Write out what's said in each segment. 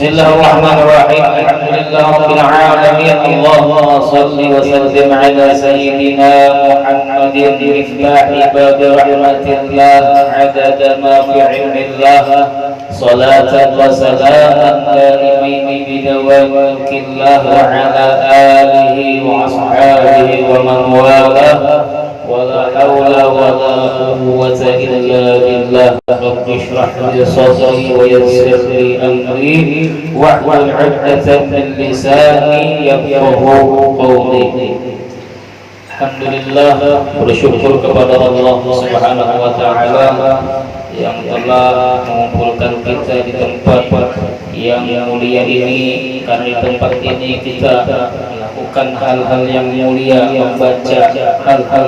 Bismillahirrahmanirrahim. Alhamdulillahirabbil alamin. Allahumma shalli wa sallim ala sayyidina Muhammadin miftahi babi rahmatillah adada ma fi ilmillah. Salatan wa salaman daimain bi dawam mulkillah wa ala alihi wa ashabihi wa man walah. ولا حول ولا قوة إلا بالله رب اشرح لي صدري ويسر لي أمري واحلل عقدة من لساني يفقهوا قولي. Alhamdulillah, bersyukur kepada Allah Subhanahu wa taala yang telah mengumpulkan kita di tempat yang mulia ini. Karena di tempat ini kita melakukan hal-hal yang mulia, membaca hal-hal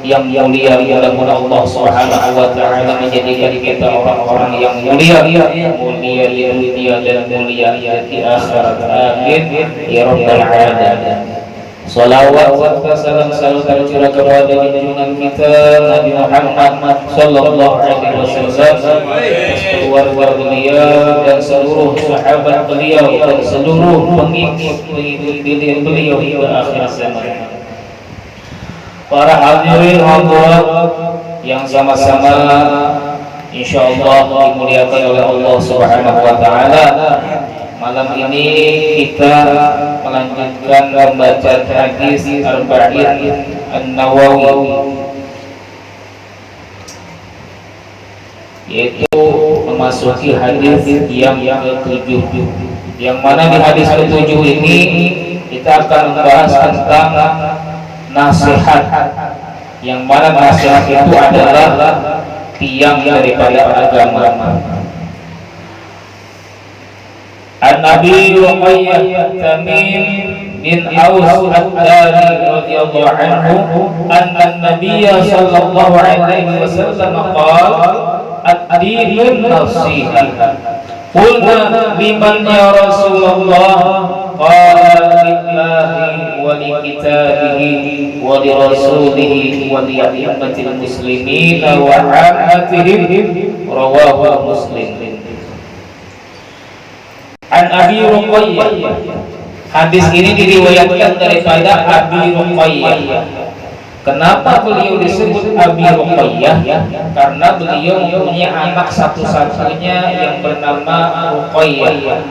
yang mulia. Mudah-mudahan Allah Subhanahu wa taala menjadikan kita orang-orang yang mulia di dunia dan mulia di akhirat. Amin ya rabbal alamin. Salawat serta salam selalu tercurah kepada junjungan kita Nabi Muhammad sallallahu alaihi wasallam, keluarga beliau dan seluruh sahabat beliau dan seluruh pengikut beliau hingga akhir zaman. Para hadirin hadirat yang sama-sama insyaallah dimuliakan oleh Allah Subhanahu wa taala. Malam ini kita melanjutkan membaca hadis Arba'in An-Nawawi, yaitu memasuki hadis yang ke-7. Yang mana di hadis ke-7 ini kita akan membahas tentang nasihat, yang mana nasihat itu adalah tiang daripada agama. An-Nabi Ruqayyah Tamim bin Aus Ad-Dari radhiyallahu anhu anna an-Nabiyya sallallahu alaihi wasallam qala ad-dinun nasiha. Qulna liman ya Rasulullah? Qala lillahi wa li kitabihi wa li rasulihi wa li a'immatil muslimin wa 'ammatihim. Rawahu Muslim. An Abi Ruqayyah. Hadis ini diriwayatkan daripada Abi Ruqayyah. Kenapa beliau disebut Abi Ruqayyah? Karena beliau mempunyai anak satu-satunya yang bernama Ruqayyah.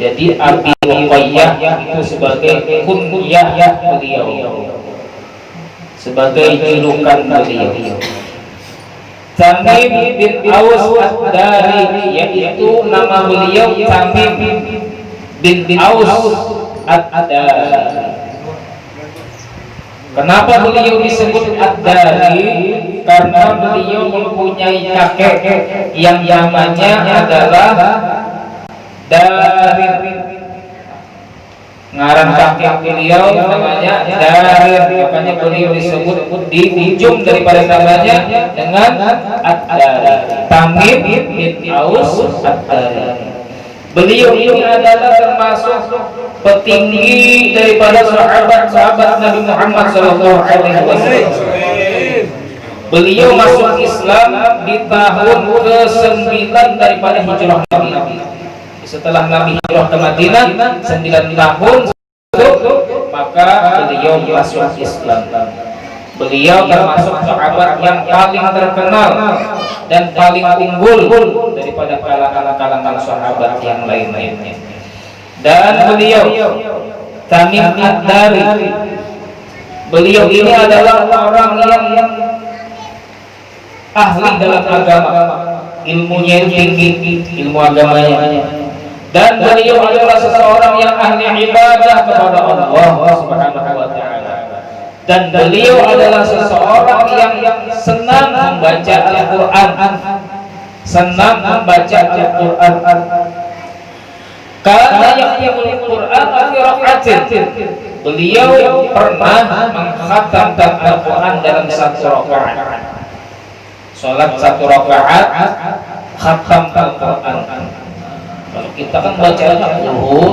Jadi Abi Ruqayyah itu sebagai kunyah beliau, sebagai julukan beliau. Tamim bin Aus Ad-Dari, yaitu nama beliau Tamim bin Aus Ad-Dari. Kenapa beliau disebut Ad-Dari? Karena beliau mempunyai kakek yang namanya adalah Darir. Ngaran kakek beliau namanya Darir, makanya beliau disebut di ujung daripada namanya dengan Ad-Dari, Tamim bin Aus Ad-Dari. Beliau ini adalah termasuk petinggi daripada sahabat-sahabat Nabi Muhammad sallallahu alaihi wasallam. Beliau masuk Islam di tahun ke-9 daripada hijrah Nabi. Setelah Nabi hijrah ke Madinah 9 tahun, maka beliau masuk Islam. Beliau termasuk sahabat yang paling terkenal dan paling unggul daripada kalangan sahabat yang lain-lainnya. Dan beliau Tamim Ad-Dari, beliau ini adalah orang yang ahli dalam agama, ilmunya tinggi, ilmu agamanya. Dan beliau adalah seseorang yang ahli ibadah kepada Allah Subhanahu wa taala. Dan beliau adalah seseorang yang senang membaca Al-Qur'an. Senang membaca Al-Qur'an. Karena yaqra'ul Qur'an fi rak'atin. Beliau pernah mengkhatamkan Al-Qur'an dalam satu rakaat. Salat satu rakaat khatam Al-Qur'an. Kalau kita kan bacanya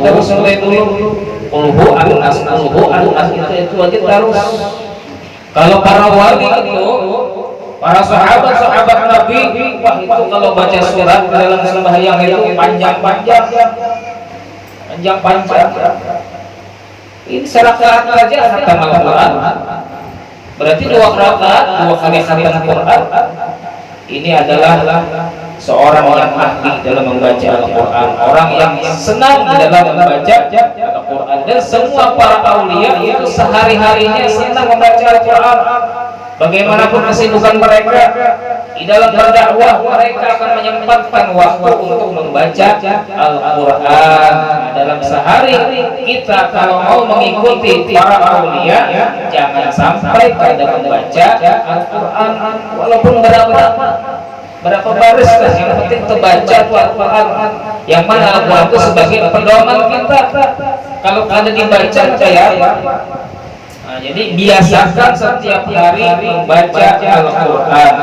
terus mulai dulu ulhu anas itu aja terus. Kalau para wali itu Para sahabat Nabi, wah itu kalau baca surat dalam sembahyang itu panjang-panjang. Ini serakaat saja khatam Al-Quran. Berarti 2 rakaat, 2 kali khatam Quran. Ini adalah seorang yang ahli dalam membaca Al-Quran, orang yang senang dalam membaca Al-Quran. Dan semua para aulia itu sehari-harinya senang membaca Al-Quran. Bagaimanapun kesibukan mereka di dalam berdakwah, mereka akan menyempatkan waktu untuk membaca Al-Quran. Dalam sehari kita kalau mau mengikuti para aulia, jangan sampai kada membaca Al-Quran walaupun berapa baris lah, yang penting terbaca Al-Quran. Yang mana Al-Quran itu sebagai pedoman kita. Kalau kada dibaca kayak nah, jadi biasakan setiap hari membaca Al-Quran.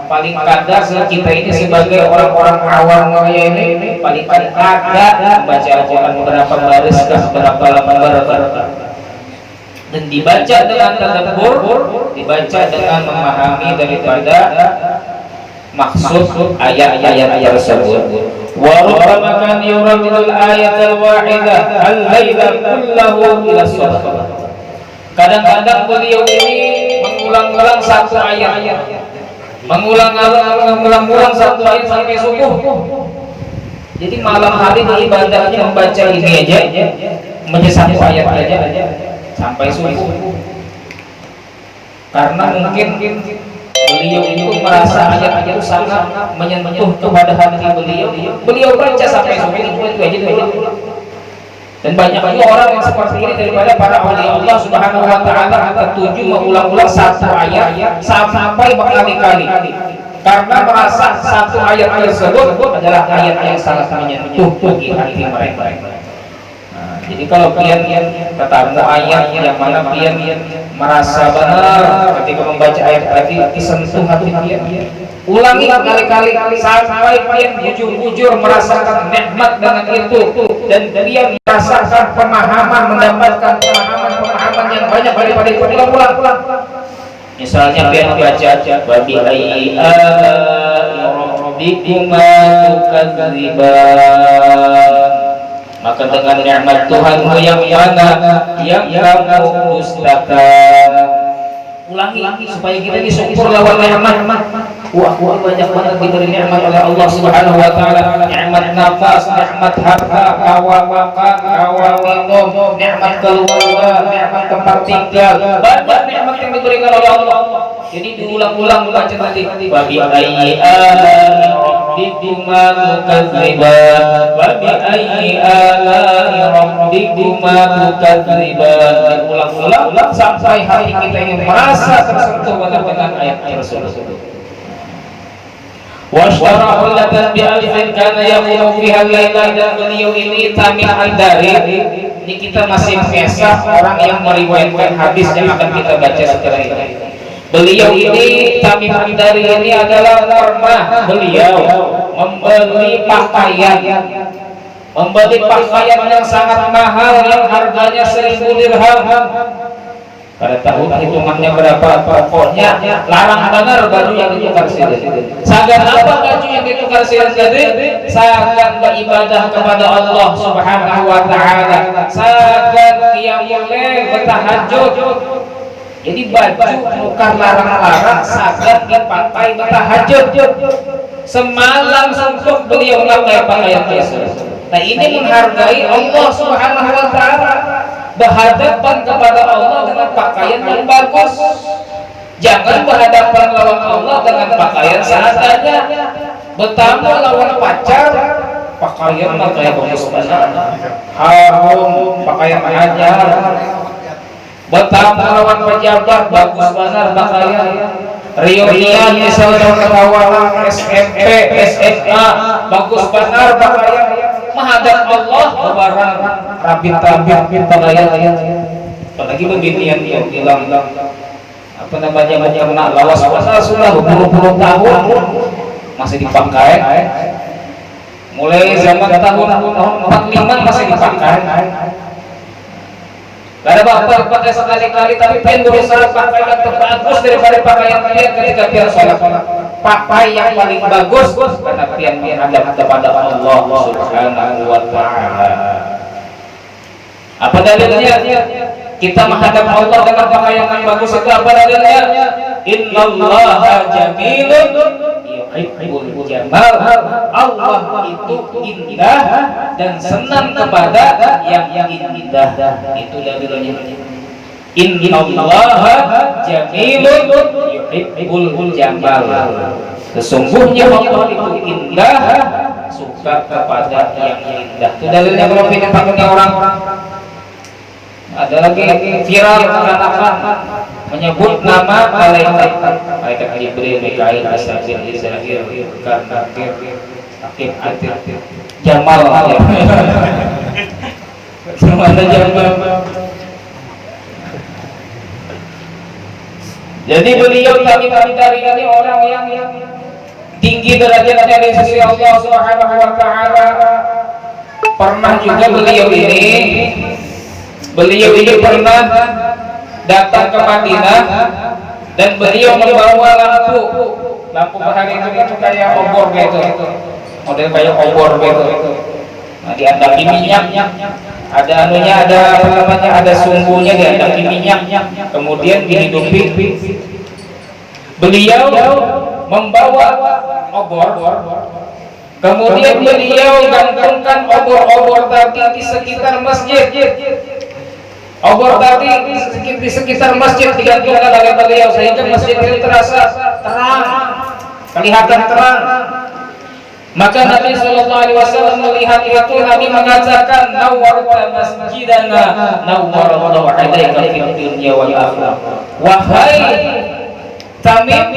Paling kadang kita ini sebagai orang-orang awam ini paling kadang membaca Al-Quran berapa baris berapa lembar dan dibaca dengan tadabbur, dibaca dengan memahami daripada maksud ayat-ayat tersebut. Wa rubbama kan yuradul ayatal wahidah al-laila kullahu ila subh. Kadang-kadang beliau ini mengulang-ulang satu ayat, mengulang-ulang satu ayat sampai subuh. Jadi malam hari di ibadahnya membaca ini aja, membaca satu ayat aja sampai subuh. Karena mungkin beliau itu merasa ayat itu sangat menyentuh kepada hati beliau. Beliau baca sampai subuh itu aja. Dan banyak juga orang yang seperti ini daripada para aulia Allah Subhanahu wa taala tertuju mengulang-ulang satu ayat sampai berkali-kali karena merasa satu ayat tersebut adalah ayat yang sangat menyentuh bagi hati mereka. Nah, jadi kalau pian ketemu ayat yang mana pian merasa benar ketika membaca ayat tadi disentuh hati pian, ulangi berkali-kali sampai pian jujur-jujur merasakan nikmat dengan itu dan dia merasakan pemahaman, mendapatkan pemahaman yang banyak daripada itu. Ulang-ulang. Misalnya pian baca babi ayyi rabbikuma tukadziban, maka dengan nikmat Tuhanmu yang mana yang kamu dustakan. Ulangi supaya kita ini syukur lawan nikmat. Wah banyak banget diberi nikmat oleh Allah Subhanahu wa taala. Nikmat nafas, nikmat harta, kawa makan, kawa minum, nikmat keluarga, nikmat tempat tinggal. Banyak nikmat yang diberikan oleh Allah. Jadi diulang-ulang baca tadi. Wa bi ayyi ala'i rabbikuma tukadziban. Wa bi ayyi ala'i rabbikuma tukadziban. Diulang-ulang sampai hati kita ini merasa tersentuh dengan ayat tersebut. Washtara hullatan bi alfin kana yaqumu fiha al-laila, dan beliau ini Tamim Ad-Dari. Ini kita masih mengesah orang yang meriwayatkan hadis yang akan kita baca setelah ini. Beliau ini Tamim Ad-Dari ini adalah pernah beliau membeli pakaian yang sangat mahal yang harganya 1.000 dirham. Pada tahu hitungannya berapa, pokoknya larang benar baju yang ditukar sendiri. Sagan apa baju yang ditukar sendiri? Sagan beribadah kepada Allah Subhanahu wa taala. Sagan qiyamul lail, bertahajud. Jadi baju tukar larang-larang sagan dipakai bertahajud. Semalam suntuk beliau memakai pakaian tersebut. Nah ini menghargai Allah Subhanahu wa taala, berhadapan kepada Allah dengan pakaian yang bagus. Jangan berhadapan lawan Allah dengan pakaian seadanya. Bertamu lawan pacar, pakaian bagus benar, harum, pakaian hajar. Bertamu lawan pejabat, bagus benar pakaian. Riuh-riuh misalnya kawan SMP, SMA, bagus benar pakaian. Menghadap Allah barang rabit pakaian. Apalagi beginian yang hilang apa namanya banyak lawas sudah berpuluh-puluh tahun masih dipakai. Mulai zaman tahun 45 masih dipakai. Karena bapak pakai sekali-kali tapi pian berusaha pakai yang terbagus daripada pakaian pian ketika pian sholat. Pakai yang paling bagus karena pian menghadap kepada Allah Subhanahu wa taala. Apa dalilnya? Kita menghadap Allah dengan pakaian yang bagus itu apa dalilnya? Innallaha jamilun yuhibbul jamal. Allah itu indah dan senang kepada yang indah. Itu dalilnya. Innallaha jamilun yuhibbul jamal. Sesungguhnya Allah itu indah, suka kepada yang indah. Itu dalilnya kalau ingin pakainya orang-orang. Ada lagi viral mengatakan menyebut nama malaikat Jibril, Mikail, Israfil, karena Hakim Atir Jamal ya. Semuanya Jamal. Jadi beliau kami dari orang yang tinggi derajatnya di sisi Allah Subhanahu wa taala. Pernah juga beliau ini pernah datang ke Madinah dan beliau membawa lampu bahari itu kayak obor gitu, model kayak obor gitu. Nah, diandaki minyak, ada anunya, ada apa namanya, ada sumbunya, diandaki minyak, kemudian dihidupi. Beliau membawa obor, kemudian beliau gantungkan obor-obor tadi di sekitar masjid. Obor tadi di sekitar masjid digantungkan oleh beliau sehingga masjid itu terasa terang, kelihatan terang. Maka Nabi Sallallahu Alaihi Wasallam melihat itu, Nabi mengatakan, "Nawwarta masjidana, nawwarallahu alaika fid dunya wal akhirah." Wahai Tamim,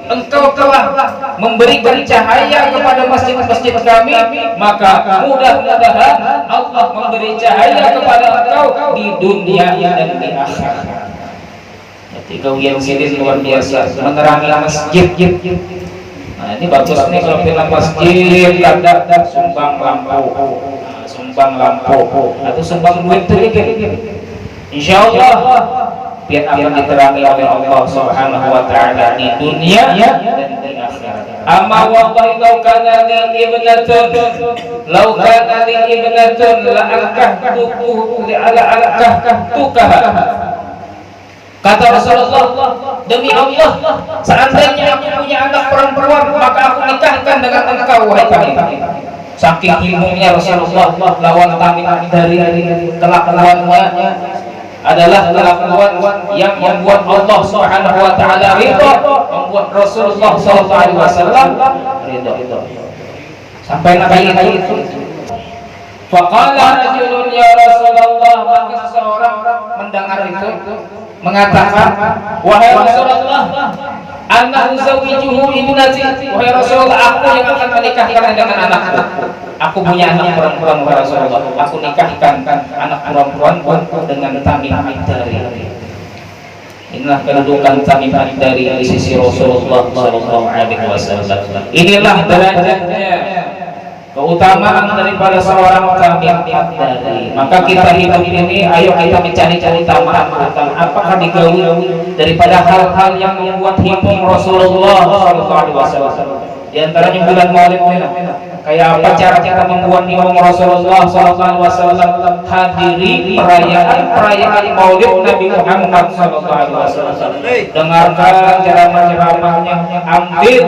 engkau telah memberikan cahaya kepada masjid-masjid kami, maka mudah-mudahan Allah memberi cahaya kepada engkau di dunia dan di akhirat. Jadi kau yang sidin luar biasa menerangi masjid. Nah, ini bagus nih kalau film masjid ada sumbang lampu atau sumbang duit sedikit. Insyaallah biar akan diterangi oleh Allah Subhanahu wa taala di dunia dan di akhirat. Amma wallahi law kana li ibnatun la alkahtukaha. Kata Rasulullah, demi Allah, seandainya aku punya anak perempuan, maka aku nikahkan dengan engkau wahai Tamim. Saking ilmunya Rasulullah lawan Tamim dari kelakuannya adalah kelakuan yang membuat Allah Subhanahu wa taala ridha, membuat Rasulullah sallallahu alaihi wasallam ridha. Sampai nabi itu faqala rajulun ya Rasulullah, maka seseorang mendengar itu mengatakan, wahai Rasulullah, ana uzawijuhu ibnati, wahai Rasulullah, aku yang akan menikahkan dengan anakku. Aku punya anak perempuan, wahai Rasulullah, aku nikahkan anak perempuanku dengan Tamim Ad-Dari. Inilah kedudukan Tamim Ad-Dari di sisi Rasulullah sallallahu alaihi wasallam. Inilah derajatnya, keutamaan daripada seorang Tamim Ad-Dari. Maka kita hidup ini, ayo kita mencari-cari keutamaan. Apakah digaul daripada hal-hal yang membuat hidup Rasulullah sallallahu alaihi wasallam. Di antaranya bulan Maulid ini, kayak apa cara kita membuat imam Rasulullah sallallahu alaihi wasallam hadiri perayaan Maulid Nabi Muhammad sallallahu alaihi wasallam. Dengarkan ceramah-ceramahnya, ambil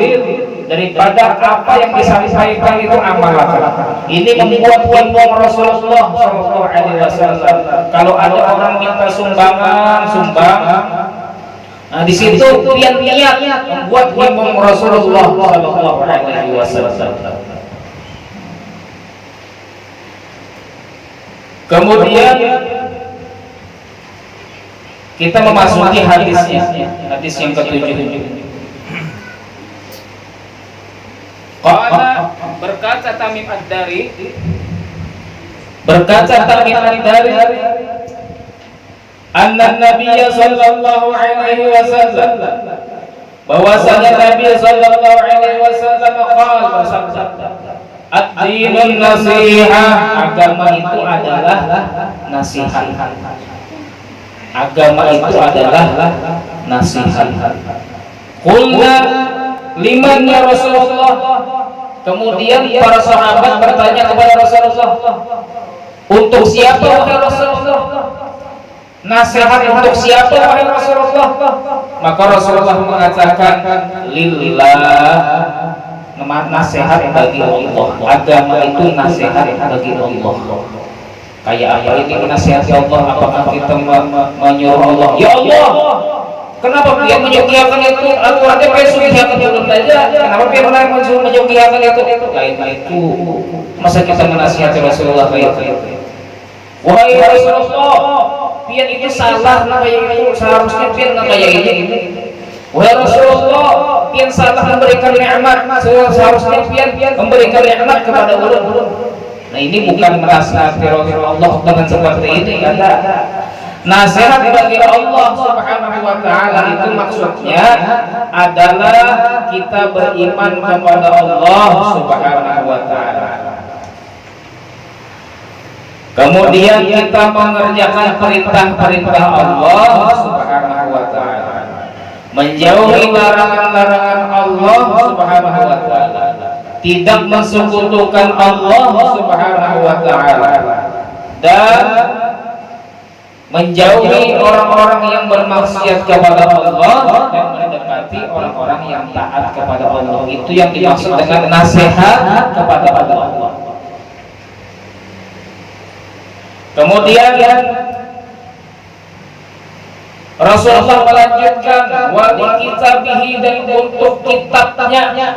daripada apa yang disampaikan itu amalkan. Ini membuat imam Rasulullah sallallahu alaihi wasallam. Kalau ada orang minta sumbangan, sumbang. Nah, di situ niat membuat imam Rasulullah sallallahu alaihi wasallam. Kemudian kita memasuki hadisnya, hadis yang ke-7. Qala, berkata Tamim Ad-Dari, anna Nabiyya sallallahu alaihi wasallam, bahwasanya Nabi sallallahu alaihi wasallam qala, ad-dinun nasiha, agama itu adalah nasihat. Agama itu adalah nasihat. Qulna liman ya Rasulullah. Kemudian para sahabat bertanya kepada Rasulullah, untuk siapa wahai Rasulullah? Nasihat untuk siapa wahai Rasulullah? Maka Rasulullah mengatakan, lillah. Nasihat bagi Allah. Agama itu nasihat bagi Allah. Kayak apa ini menasihati Allah? Apakah kita menyuruh Allah, ya Allah, kenapa dia menyugihakan itu? Al-Qurannya menyugihakan turun saja. Kenapa dia menyugihakan itu? Lain itu. Masa kita menasihati Rasulullah kayak itu? Wahai Rasulullah, pian itu salah kayak itu. Seharusnya pian kayak ini. Wahai Rasulullah, pian salah memberikan nikmat. Seharusnya pian memberikan nikmat kepada ulun. Nah ini bukan menasihati Rasulullah dengan seperti ini, ada. Nasihat bagi Allah Subhanahu wa taala itu maksudnya adalah kita beriman kepada Allah Subhanahu wa taala. Kemudian kita mengerjakan perintah-perintah Allah Subhanahu wa taala. Menjauhi larangan-larangan Allah Subhanahu wa taala. Tidak mensekutukan Allah Subhanahu wa taala. Dan menjauhi orang-orang yang bermaksiat kepada Allah dan mendekati orang-orang yang taat kepada Allah. Itu yang dimaksud dengan nasihat kepada Allah. Kemudian Rasulullah melanjutkan wali kitabihi, dan untuk kitabnya.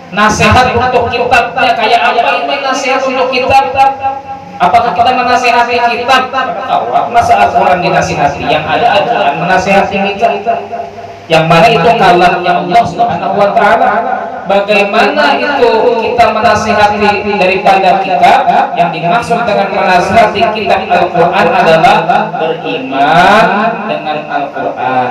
Nasihat untuk kitabnya kayak apa ini nasihat untuk kitab? Apakah kita menasihati kitab? Masa Al-Quran dinasihati? Yang ada Al-Quran menasihati kita. Yang mana itu kalamnya Allah Subhanahu wa taala. Bagaimana itu kita menasihati daripada kitab? Yang dimaksud dengan menasihati kitab Al-Quran adalah beriman dengan Al-Quran,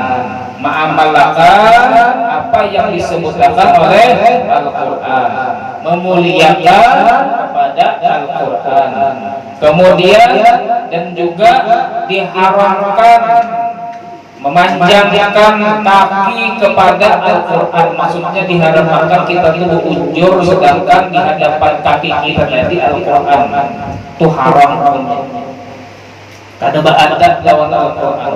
mengamalkan apa yang disebutkan oleh Al-Quran, memuliakan kepada Al-Quran. Kemudian dan juga diharamkan memanjangkan kaki kepada Al-Quran. Maksudnya diharamkan kita itu ujur sedangkan di hadapan kaki kita jadi Al-Quran. Itu haram. Kada ba'adat lawan Al-Quran.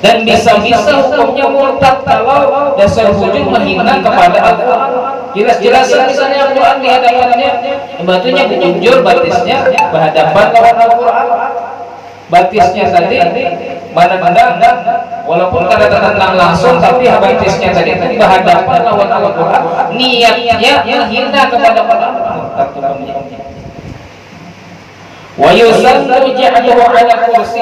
Dan bisa-bisa hukumnya murtad kalau dasar wujud menghina kepada Al-Quran. Jelas-jelas misalnya Al-Quran di hadapannya, batunya ujur, batisnya berhadapan lawan Al-Quran. Batisnya tadi mana-mana, walaupun kada tentang langsung, tapi batisnya tadi berhadapan lawan Al-Quran. Niatnya menghina kepada Al-Quran. Wa yusannu ja'aluhu 'ala kursi,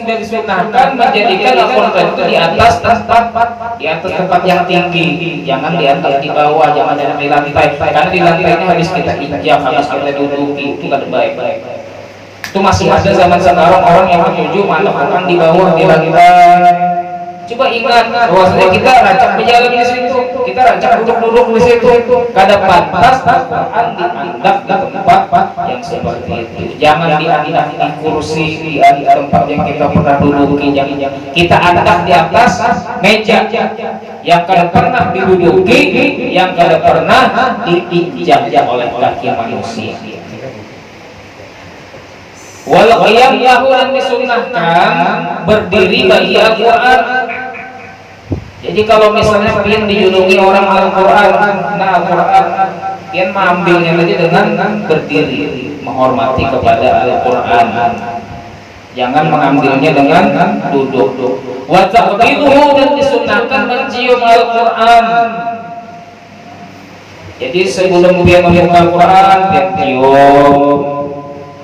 dan disunahkan menjadikan Al-Quran itu di atas tempat yang tinggi, jangan di atas, di bawah, jangan di lantai, karena di lantai ini habis kita injak, habis kita duduki, itu kan baik-baik. Itu masih ada zaman sekarang orang yang menuju mana Quran di bawah, di lantai. Coba ingat bahwasanya kita rancak berjalan di situ, kita rancak duduk-duduk di situ. Kada pantas Al-Quran diandak di tempat yang seperti itu. Jangan diandak di kursi, di tempat yang kita pernah duduki. Kita andak di atas meja yang kada pernah diduduki, yang kada pernah diinjak oleh kaki manusia. Walau qiyam lahu, dan disunnahkan berdiri bagi Al-Quran. Jadi kalau misalnya pian dijulungi orang Al-Quran, nah Al-Quran pian mengambilnya saja dengan berdiri, menghormati kepada Al-Quran. Jangan mengambilnya dengan duduk. Wa taqbiluhu, dan disunnahkan mencium Al-Quran. Jadi sebelum pian membuka Al-Quran, pian cium.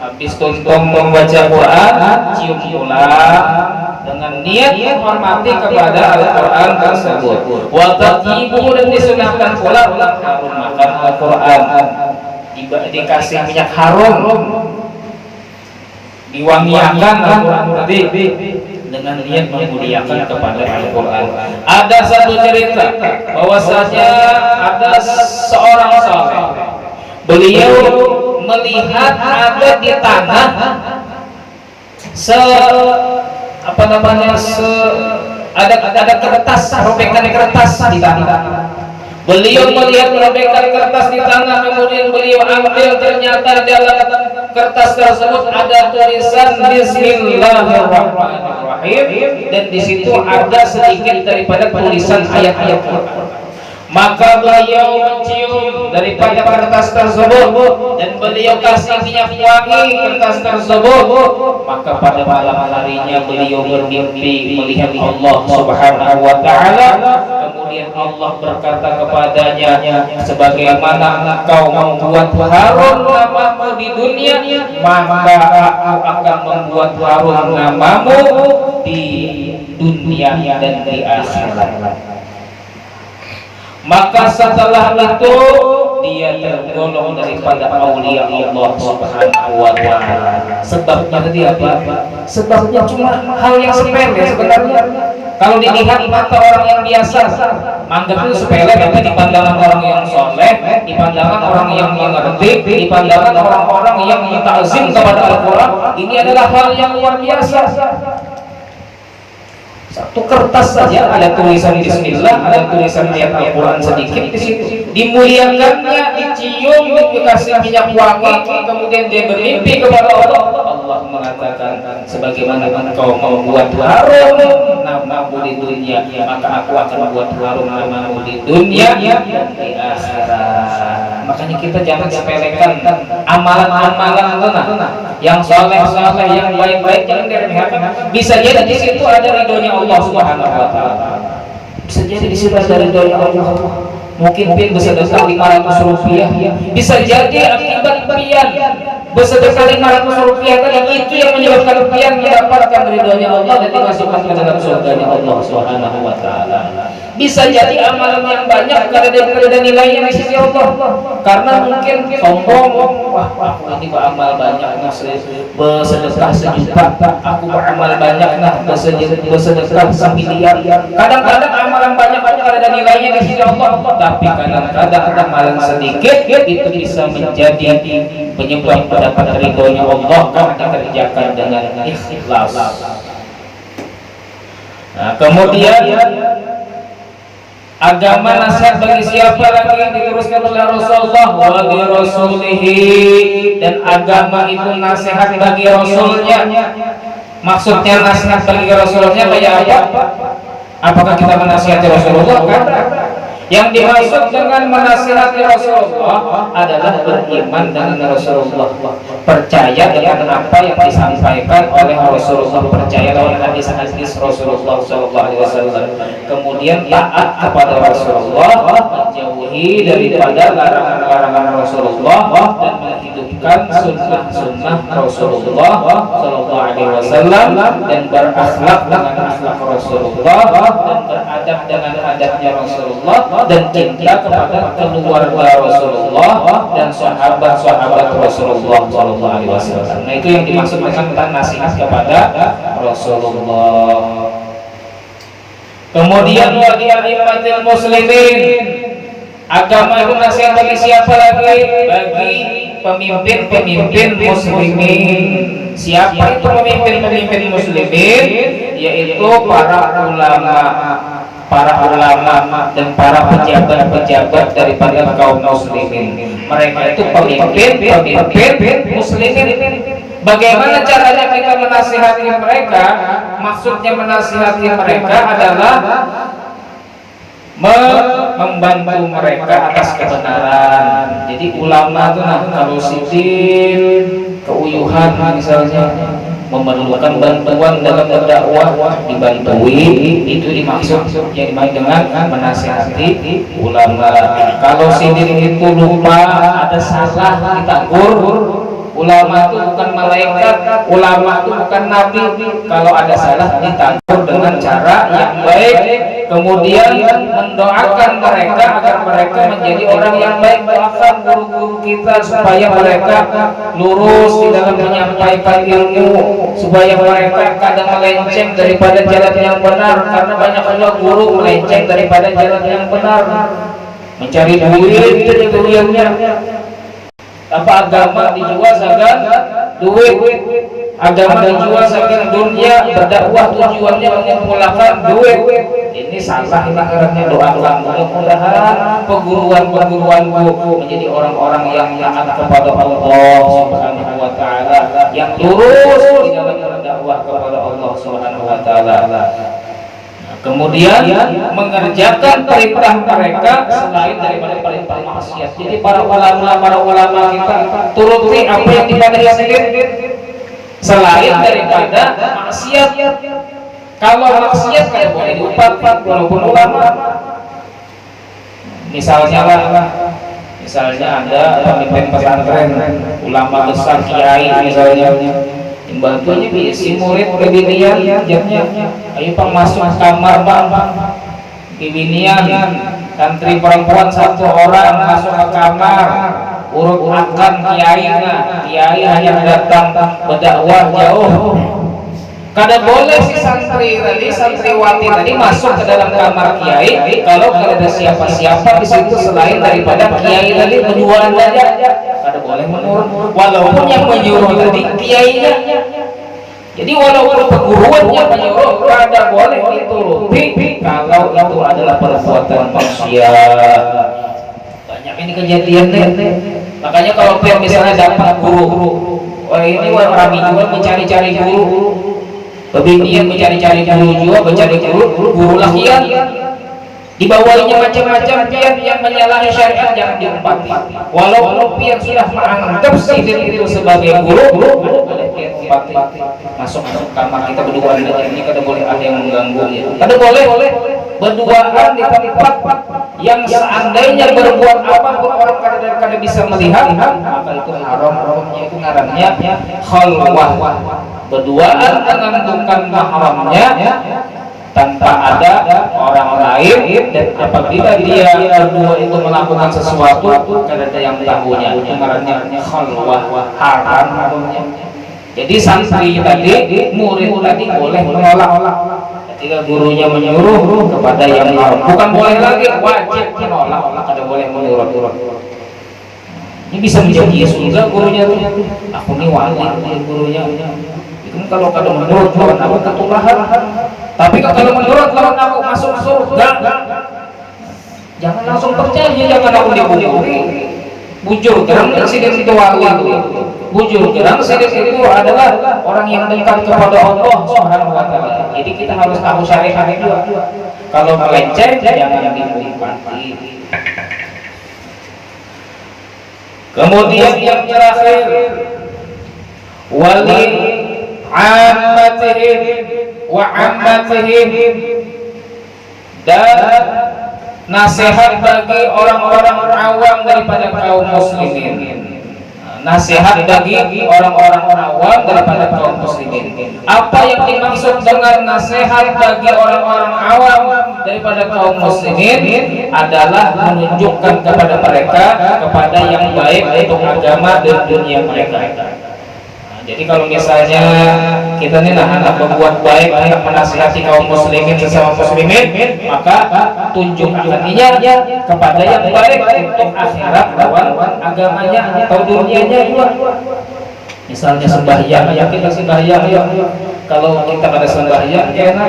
Habis tuntung membaca Quran, cium ulang dengan niat menghormati kepada Al-Quran tersebut. Wa taqyibuhu, dan disunahkan pula harum makan Al-Quran, dikasih minyak harum, diwangiakan Al-Quran tadi dengan niat memuliakan kepada Al-Quran. Ada satu cerita bahwasanya ada seorang saleh, beliau melihat ada di tanah apa namanya, ada kertas, robekan kertas di tangan. Beliau melihat robekan kertas di tangan, kemudian beliau ambil, ternyata dalam kertas tersebut ada tulisan Bismillahirrahmanirrahim, dan di situ ada sedikit daripada tulisan ayat-ayat Quran. Maka beliau mencium daripada kertas tersebut dan beliau kasih minyak wangi kertas tersebut. Maka pada malam harinya beliau bermimpi melihat Allah Subhanahu wa taala. Kemudian Allah berkata kepadanya, sebagaimana engkau membuat harum namamu di dunia, maka aku akan membuat harum namamu di dunia dan di akhirat. Maka setelah itu dia tergolong daripada aulia Allah Subhanahu wa taala. Sebabnya tadi apa? Sebabnya cuma hal yang sepele sebenarnya. Kalau dilihat mata orang yang biasa, anggap itu sepele, tapi di pandangan orang yang soleh, di pandangan orang yang mengerti, di pandangan orang-orang yang ta'zim kepada Al-Quran, ini adalah hal yang luar biasa. Satu kertas saja ada tulisan Bismillah, ada tulisan ayat Al-Quran sedikit di situ. Dimuliakannya, dicium, dikasih minyak wangi, kemudian dia bermimpi kepada Allah. Allah mengatakan, sebagaimana engkau membuat harum namamu di dunia, maka aku akan buat harum namamu di dunia dan di akhirat. Makanya kita jangan sepelekan amalan-amalan yang soleh-soleh, yang baik-baik, jangan diremehkan. Bisa jadi di situ ada ridhonya Allah Subhanahu wa taala. Bisa jadi di situ ada ridhonya Allah. Mungkin bersedekah 500 rupiah, bisa jadi akibat pian bersedekah 500 rupiah tadi itu yang menyebabkan pian mendapatkan ridhonya Allah dan dimasukkan ke dalam surganya Allah Subhanahu wa taala. Bisa jadi amalan yang banyak ada nilainya di sisi Allah, karena mungkin sombong, wah aku ini beramal banyak, nah bersedekah 1 juta, aku beramal banyak, nah bersedekah 1 miliar. Kadang-kadang amalan banyak ada nilainya di sisi Allah, tapi kadang-kadang amalan sedikit itu bisa menjadi penyebab mendapat ridhonya Allah karena dikerjakan dengan ikhlas. Nah, kemudian agama nasihat bagi siapa lagi diteruskan oleh Rasulullah wa bi rasulihi, dan agama itu nasihat bagi Rasulnya. Maksudnya nasihat bagi Rasulnya kayak apa? Apakah kita menasihati Rasulullah? Yang dimaksud dengan menasihati Rasulullah adalah beriman dengan Rasulullah, percaya dengan apa yang disampaikan oleh Rasulullah, percaya dengan hadis-hadis Rasulullah SAW, kemudian taat kepada Rasulullah, menjauhi daripada larangan-larangan Rasulullah, dan menghidupkan sunnah-sunnah Rasulullah SAW, dan berakhlak dengan akhlak Rasulullah, dan beradab dengan adabnya Rasulullah, dan cinta kepada keluarga Rasulullah dan sahabat-sahabat Rasulullah SAW. Nah, itu yang dimaksud dengan nasihat kepada Rasulullah. Kemudian bagi a'immatul muslimin, agama itu nasihat bagi siapa lagi? Bagi pemimpin-pemimpin muslimin. Siapa itu pemimpin-pemimpin muslimin? Yaitu para ulama dan para pejabat-pejabat daripada kaum muslimin. Mereka itu pemimpin muslimin. Bagaimana caranya kita menasihati mereka? Maksudnya menasihati mereka adalah membantu mereka atas kebenaran. Jadi ulama itu kalau sidin keuyuhan misalnya, memerlukan bantuan dalam berdakwah, dibantui, itu dimaksud yang dimaksud dengan menasihati ulama. Kalau sidin itu lupa, ada salah, ditegur. Ulama itu bukan malaikat, ulama itu bukan nabi. Kalau ada salah, ditegur dengan cara yang baik, kemudian mendoakan mereka agar mereka menjadi orang yang baik. Doakan guru-guru kita supaya mereka lurus di dalam menyampaikan ilmu, supaya mereka kadang melenceng daripada jalan yang benar, karena banyak juga guru melenceng daripada jalan yang benar, mencari duit dari tujuannya. Apa agama dijual agar duit. Agama dijual sebagai dunia, berdakwah tujuannya mengumpulkan duit. Ini salah, ini karena doakan mudah-mudahan peguruan-peguruanku menjadi orang-orang yang taat kepada Allah Subhanahu wa taala, yang lurus di dalam berdakwah kepada Allah Subhanahu wa taala. Kemudian mengerjakan perintah mereka selain daripada perintah maksiat. Jadi para ulama kita turuti apa yang diperintahkan selain daripada maksiat. Kalau maksiat kan boleh diumpatkan walaupun ulama. Misalnya ada pemimpin pesantren, ulama besar, kiai misalnya, bantunya si murid kebinian jamnya, ayo Pak masuk kamar Pak, kebinian santri perempuan 1 orang masuk ke kamar, urut-urutkan kiai hanya datang berdakwah jauh. Kada boleh si santriwati tadi masuk ke dalam kamar kiai kalau kada ada siapa-siapa di situ selain daripada kiai tadi berduaan saja. Kada boleh menurut, walaupun yang menyuruh tadi kiainya. Jadi walaupun peguruannya menyuruh, kada boleh dituruti kalau itu adalah perbuatan maksiat. Banyak ini kejadian deh. Makanya kalau misalnya dapat guru, ini orang jual mencari-cari guru. Pembinian mencari-cari guru juga, mencari guru lakian, dibawainya macam-macam pian yang menyalahi syariat, jangan diumpati. Walaupun pian sudah menganggap si diri itu sebagai guru, boleh pian umpati. Masuk kamar kita berduaan aja, ini kada boleh ada yang mengganggu. Kada boleh berduaan di tempat yang seandainya berbuat apapun orang kada bisa melihat, maka itu haram. Itu ngarannya khalwah, berduaan dengan bukan mahramnya tanpa ada orang lain, dan apabila dia berdua itu melakukan sesuatu kada ada yang tahunya, itu ngarannya khalwah, haram. Jadi santri tadi, murid tadi boleh menolak ketika gurunya menyuruh kepada yang haram. Bukan boleh lagi, wajib menolak, kada boleh menurut. Ini bisa menjadi surga gurunya tuh. Aku nih wali gurunya. Kalau kada menurut lawan aku ketulahan, tapi kalau menurut lawan aku masuk surga, jangan langsung percaya, jangan aku dibukuri. Bujur gerang sidik itu wali itu, bujur gerang sidik itu adalah orang yang dekat kepada Allah Subhanahu wa taala. Jadi kita harus tahu syariat itu. Kalau melenceng jangan diumpati. Kemudian yang terakhir, wali ammatihim wa ammatihim, dan nasihat bagi orang-orang awam daripada kaum muslimin. Nasihat bagi orang-orang awam daripada kaum muslimin. Apa yang dimaksud dengan nasihat bagi orang-orang awam daripada kaum muslimin adalah menunjukkan kepada mereka kepada yang baik untuk agama dan dunia mereka. Jadi kalau misalnya kita nih anak berbuat baik, anak menasihati kaum muslimin sesama muslimin, maka tunjukkannya kepada yang baik untuk akhirat lawan agamanya atau dunianya juga. Misalnya sembahyang, ya kita sembahyang ya. Kalau kita ada sembahyang, enak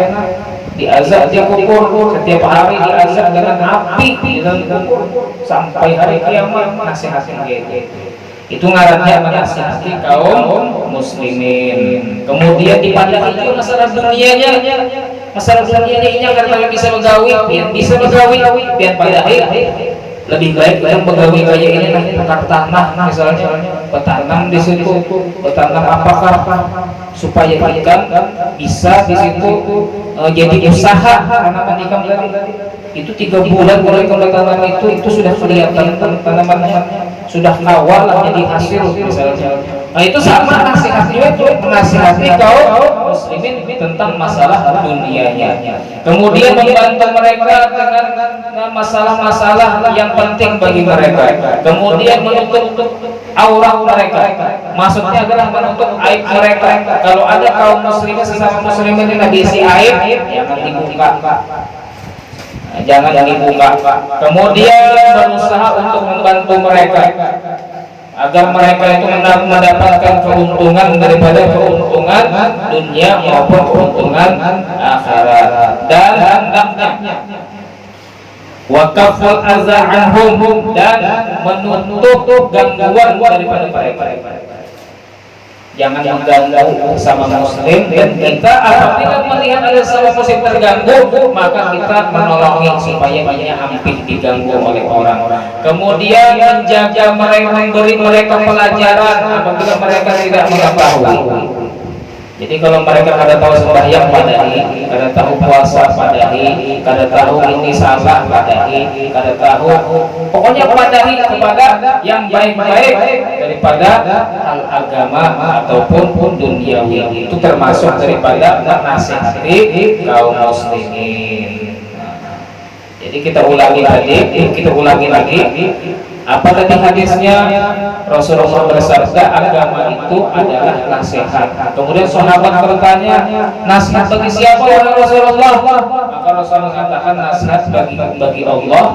diazab dia kubur, setiap hari diazab dengan api di dalam kubur sampai hari kiamat. Nasihatin gitu. Itu ngarannya menasihati kaum muslimin. Kemudian dipandang itu masalah dunianya, ini akan bisa begawi, bisa begawi, biar pada akhir lebih baik yang begawi kayak ini lah, tukar tanah misalnya, bertanam di situ, bertanam apakah supaya ikan bisa di situ jadi usaha tanaman ikan tadi. Itu 3 bulan mulai tanaman itu sudah kelihatan tanamannya, sudah awal lah jadi hasil misalnya. Nah itu sama nasihatnya, menasihati kaum muslimin tentang masalah dunianya. Kemudian membantu mereka dengan masalah-masalah yang penting bagi mereka. Kemudian menutup aurat mereka. Maksudnya adalah menutup aib mereka. Kalau ada kaum muslimin sesama muslimin yang diisi aib, jangan dibuka. Jangan dibuka. Kemudian berusaha untuk membantu mereka. agar mereka itu mendapatkan keuntungan daripada keuntungan dunia maupun keuntungan akhirat. Dan hendaknya wakaful azza anhum, dan menutup gangguan daripada mereka. Jangan mengganggu sama muslim, dan kita apabila melihat ada sama muslim terganggu, maka kita menolongi supaya ia hampir diganggu oleh orang. Kemudian menjaga mereka, memberi mereka pelajaran apabila mereka tidak mengetahui. Jadi kalau mereka kada tahu sembahyang padahi, kada tahu puasa padahi, kada tahu ini salah padahi, kada tahu, pokoknya padahi kepada yang baik-baik daripada hal agama ataupun duniawi. Itu termasuk daripada menasihati kaum muslimin. Jadi kita ulangi lagi. Apa tadi hadisnya? Rasulullah bersabda agama itu adalah nasihat. Kemudian sahabat bertanya, nasihat bagi siapa ya Rasulullah? Maka Rasulullah katakan nasihat bagi Allah,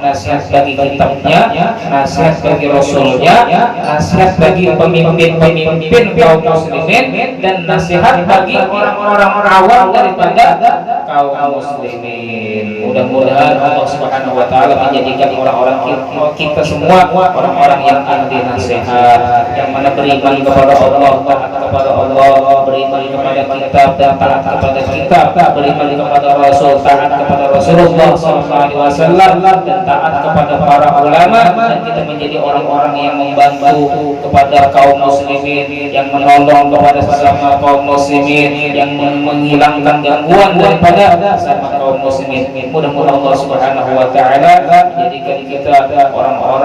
nasihat bagi kitabnya, nasihat bagi Rasulnya, nasihat bagi pemimpin kaum muslimin, dan nasihat bagi orang-orang awam daripada kaum muslimin. Mudah-mudahan Allah Subhanahu wa taala menjadikan orang-orang kita semua orang-orang yang ahli nasihat, yang mana beriman kepada Allah, taat kepada Allah, beriman kepada kitab dan taat kepada kitab, beriman kepada Rasul, taat kepada Rasulullah SAW, dan taat kepada para ulama, dan kita menjadi orang-orang yang membantu kepada kaum muslimin, yang menolong kepada sesama kaum muslimin, yang menghilangkan gangguan daripada sesama kaum muslimin. Mudah-mudahan Allah Subhanahu wa taala menjadikan kita orang-orang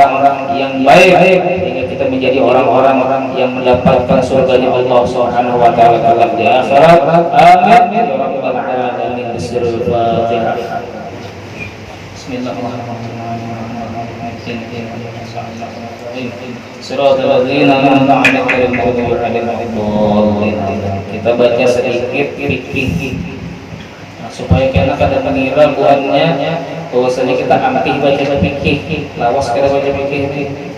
yang baik, sehingga kita menjadi orang-orang yang mendapatkan surganya Allah Subhanahu wa taala kelak di akhirat. Amin ya rabbal alamin. Bismillahirrahmanirrahim. Kita baca sedikit fikih supaya kita kada mengira buannya bahwasanya kita ampih baca fikih, lawas kada baca fikih ini.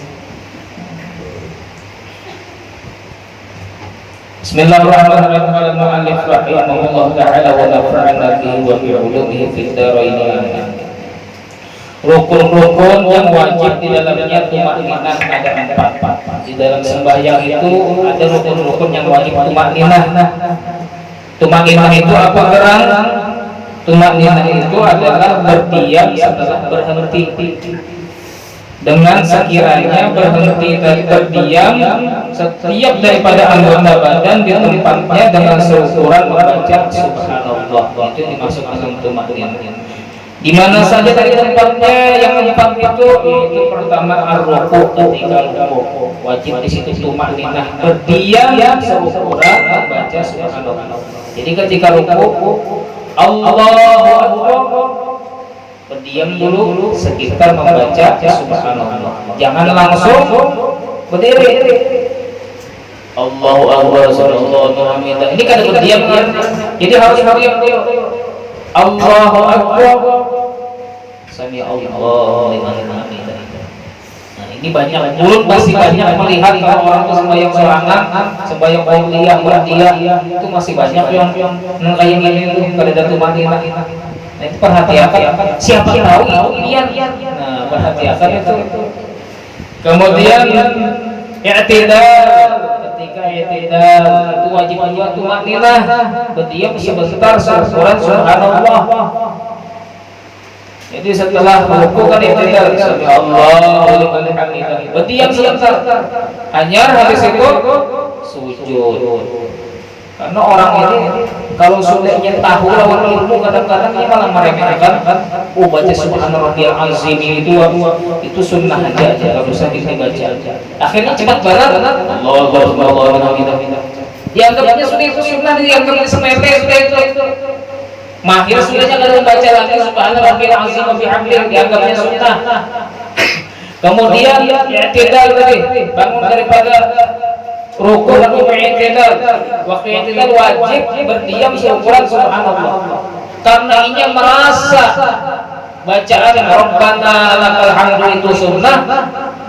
Bismillahirrahmanirrahim. Qala al-mu'allif rahimahullah ta'ala wa nafa'ana bihi wa bi 'ulumihi fid dharain. Rukun-rukun yang wajib di dalamnya tumakninah ada 4. Di dalam sembahyang itu ada rukun-rukun yang wajib tumakninah. Tumakninah itu apa gerang? Tumakninah itu adalah berdiam setelah berhenti. Dengan sekiranya berhenti dan berdiam setiap daripada anggota badan di tempatnya dengan seukuran membaca subhanallah, itu dimasuk dalam tumakninah. Di mana saja dari tempatnya, yang empat itu pertama ar-ruku, ketika ruku wajib di situ tumakninah, berdiam seukuran membaca subhanallah. Jadi ketika ruku Allahu Akbar, berdiam dulu sekitar membaca subhanallah, jangan langsung berdiri. Allahu Akbar, sallallahu alaihi wasallam. Ini kan berdiam kan? Jadi harus berdiam dulu. Allahu Akbar, sami Allah liman hamidah. Nah, ini banyak mulut masih banyak melihat kalau orang itu sembahyang sorangan, sembahyang qauliyah, ba'diyah, itu masih banyak yang kayak gini tuh kada ada tumakninah. Nah, itu perhatikan, siapa tahu lihat. Nah, perhatikan itu. Kemudian i'tidal, ketika i'tidal itu wajib juga tumakninah, berdiam sebentar seukuran subhanallah. Jadi setelah ruku kan i'tidal, sami Allahu liman hamidah, berdiam sebentar. Hanya habis itu sujud. Karena orang ini kalau sulitnya tahu lawan ilmu, kadang-kadang dia malah meremehkan. Baca subhanarabbiyal azim itu sunnah aja, kalau bisa dibaca. Akhirnya cepat banget. Allahu akbar, Allahu akbar. Dianggapnya sunnah, dianggapnya sepele itu. Mahir sudahnya kalau membaca lagi subhanarabbiyal azim wa bihamdihi, dianggapnya sunnah. Kemudian i'tidal tadi, bangun daripada rukun atau i'tidal. Waktu i'tidal wajib berdiam seukuran subhanallah. Karena ia merasa bacaan Rabbana lakal hamdu itu sunnah,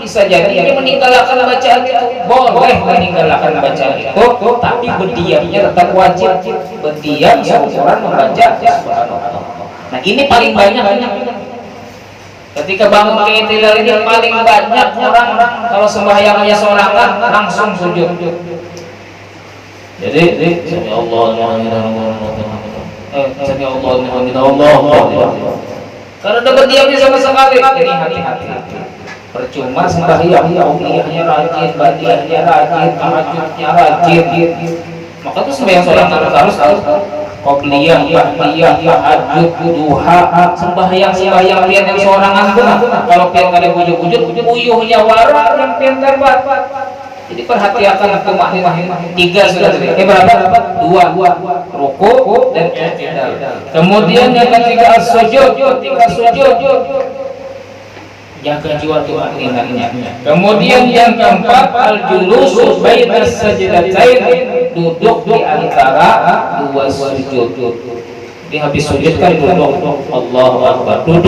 bisa jadi dia meninggalkan bacaan itu, boleh meninggalkan bacaan itu, tapi berdiamnya tetap wajib. Berdiam seorang membaca subhanallah. Nah ini paling banyak. Ketika bangun keitilar ini paling banyak orang kalau sembahyangnya sorangan langsung sujud. Jadi sami Allah karena dapat diamnya sama sekali. Jadi hati-hati. Percuma sembahyang, qabliyahnya rajin, ba'diyahnya rajin, tahajudnya rajin. Maka tuh sembahyang sorangan harus qabliyah, ba'diyah, tahajud, duha, sembahyang pian yang sorangan benar. Kalau pian kada wujud-wujud, uyuhnya warang yang pian dapat. Jadi perhatikan kemah-mah 3 sudah. Berapa? 2. Ruku dan i'tidal. Kemudian yang ketiga as-sujud. Ketika sujud jaga jiwa tuhannya. Kemudian yang keempat al-julusu bainas sajdatain, duduk di antara 2 sujud. Di habis sujud kan duduk, Allahu Akbar, duduk